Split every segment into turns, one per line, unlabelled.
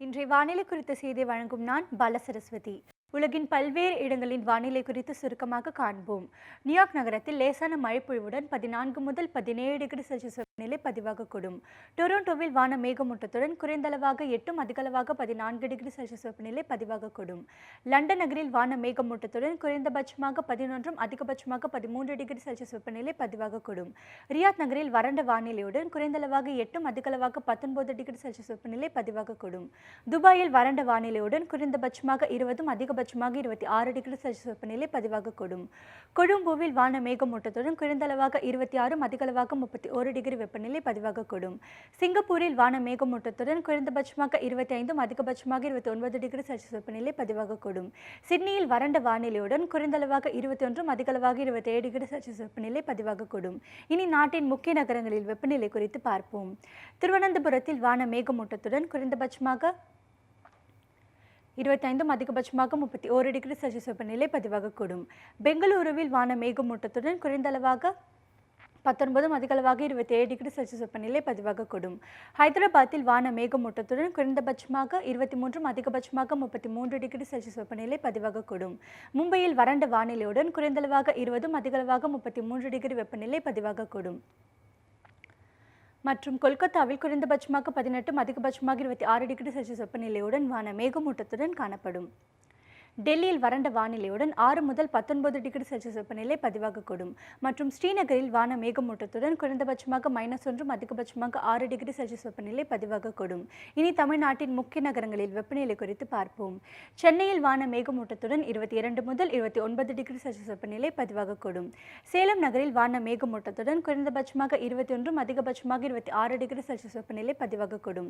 இன்றைய வானிலை குறித்த செய்தியை வழங்கும் நான் பாலசரஸ்வதி. உலகின் பல்வேறு இடங்களின் வானிலை குறித்து சுருக்கமாக காண்போம். நியூயார்க் நகரத்தில் லேசான மழைப்பொழிவுடன் 14 முதல் 17 டிகிரி செல்சியஸ் வெப்பநிலை பதிவாகக்கூடும். டொரண்டோவில் வான மேகமூட்டத்துடன் குறைந்தளவாக 8 அதிகளவாக 14 டிகிரி செல்சியஸ் வெப்பநிலை பதிவாகக்கூடும். லண்டன் நகரில் வான மேகமூட்டத்துடன் குறைந்தபட்சமாக 11 அதிகபட்சமாக 13 டிகிரி செல்சியஸ் வெப்பநிலை பதிவாகக்கூடும். ரியாத் நகரில் வறண்ட வானிலையுடன் குறைந்தளவாக 8 அதிகளவாக 19 டிகிரி செல்சியஸ் வெப்பநிலை பதிவாகக்கூடும். துபாயில் வறண்ட வானிலையுடன் குறைந்தபட்சமாக 20 அதிகபட்சமாக 26 டிகிரி செல்சியஸ் வெப்பநிலை பதிவாகக்கூடும். கொழும்புவில் வான மேகமூட்டத்துடன் குறைந்தளவாக 26 அதிகளவாக 31 டிகிரி வெப்பநிலை பதிவாகக்கூடும். சிங்கப்பூரில் வான மேகமூட்டத்துடன் குறைந்தபட்சமாக 25 அதிகபட்சமாக 29 டிகிரி செல்சியஸ் வெப்பநிலை பதிவாகக்கூடும். சிட்னியில் வறண்ட வானிலையுடன் குறைந்தளவாக 21 அதிகளவாக 27 டிகிரி செல்சியஸ் வெப்பநிலை பதிவாகக்கூடும். இனி நாட்டின் முக்கிய நகரங்களில் வெப்பநிலை குறித்து பார்ப்போம். திருவனந்தபுரத்தில் வான மேகமூட்டத்துடன் குறைந்தபட்சமாக 25 அதிகபட்சமாக 31 டிகிரி செல்சியஸ் வெப்பநிலை பதிவாகக்கூடும். பெங்களூருவில் வான மேகமூட்டத்துடன் குறைந்தளவாக 19 அதிகளவாக 27 டிகிரி செல்சியஸ் வெப்பநிலை பதிவாகக்கூடும். ஹைதராபாத்தில் வான மேகமூட்டத்துடன் குறைந்தபட்சமாக 23 அதிகபட்சமாக 33 டிகிரி செல்சியஸ் வெப்பநிலை பதிவாகக்கூடும். மும்பையில் வறண்ட வானிலையுடன் குறைந்தளவாக 20 அதிகளவாக 33 டிகிரி வெப்பநிலை பதிவாகக்கூடும். மற்றும் கொல்கத்தாவில் குறைந்தபட்சமாக 18 அதிகபட்சமாக 26 டிகிரி செல்சியஸ் வெப்பநிலையுடன் வான மேகமூட்டத்துடன் காணப்படும். டெல்லியில் வறண்ட வானிலையுடன் 6 முதல் 19 டிகிரி செல்சியஸ் வெப்பநிலை பதிவாகக்கூடும். மற்றும் ஸ்ரீநகரில் வான மேகமூட்டத்துடன் குறைந்தபட்சமாக -1 அதிகபட்சமாக 6 டிகிரி செல்சியஸ் வெப்பநிலை பதிவாகக்கூடும். இனி தமிழ்நாட்டின் முக்கிய நகரங்களில் வெப்பநிலை குறித்து பார்ப்போம். சென்னையில் வான மேகமூட்டத்துடன் 22 முதல் 29 டிகிரி செல்சியஸ் வெப்பநிலை பதிவாகக்கூடும். சேலம் நகரில் வான மேகமூட்டத்துடன் குறைந்தபட்சமாக 21 அதிகபட்சமாக 26 டிகிரி செல்சியஸ் வெப்பநிலை பதிவாகக்கூடும்.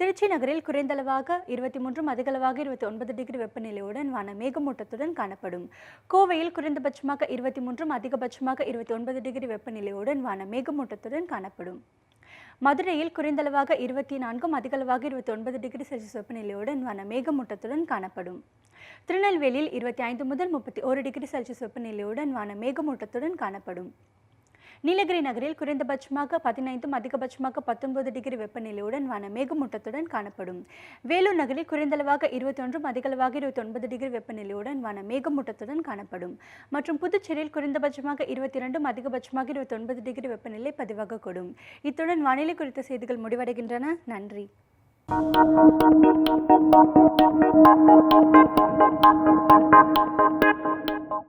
திருச்சி நகரில் குறைந்தளவாக 23 அதிகளவாக 29 டிகிரி வெப்பநிலையுடன் மேகமூட்டத்துடன் காணப்படும். கோவையில் குறைந்தபட்சமாக 23 அதிகபட்சமாக 29 டிகிரி வெப்பநிலையுடன் வான மேகமூட்டத்துடன் காணப்படும். மதுரையில் குறைந்தளவாக 24 அதிகளவாக 29 டிகிரி செல்சியஸ் வெப்பநிலையுடன் வான மேகமூட்டத்துடன் காணப்படும். திருநெல்வேலியில் 25 முதல் 31 டிகிரி செல்சியஸ் வெப்பநிலையுடன் வான மேகமூட்டத்துடன் காணப்படும். நீலகிரி நகரில் குறைந்தபட்சமாக 15 அதிகபட்சமாக 19 டிகிரி வெப்பநிலையுடன் வான மேகமூட்டத்துடன் காணப்படும். வேலூர் நகரில் குறைந்தளவாக 21 அதிகளவாக 29 டிகிரி வெப்பநிலையுடன் வான மேகமூட்டத்துடன் காணப்படும். மற்றும் புதுச்சேரியில் குறைந்தபட்சமாக 22 அதிகபட்சமாக 29 டிகிரி வெப்பநிலை பதிவாகக்கூடும். இத்துடன் வானிலை குறித்த செய்திகள் முடிவடைகின்றன. நன்றி.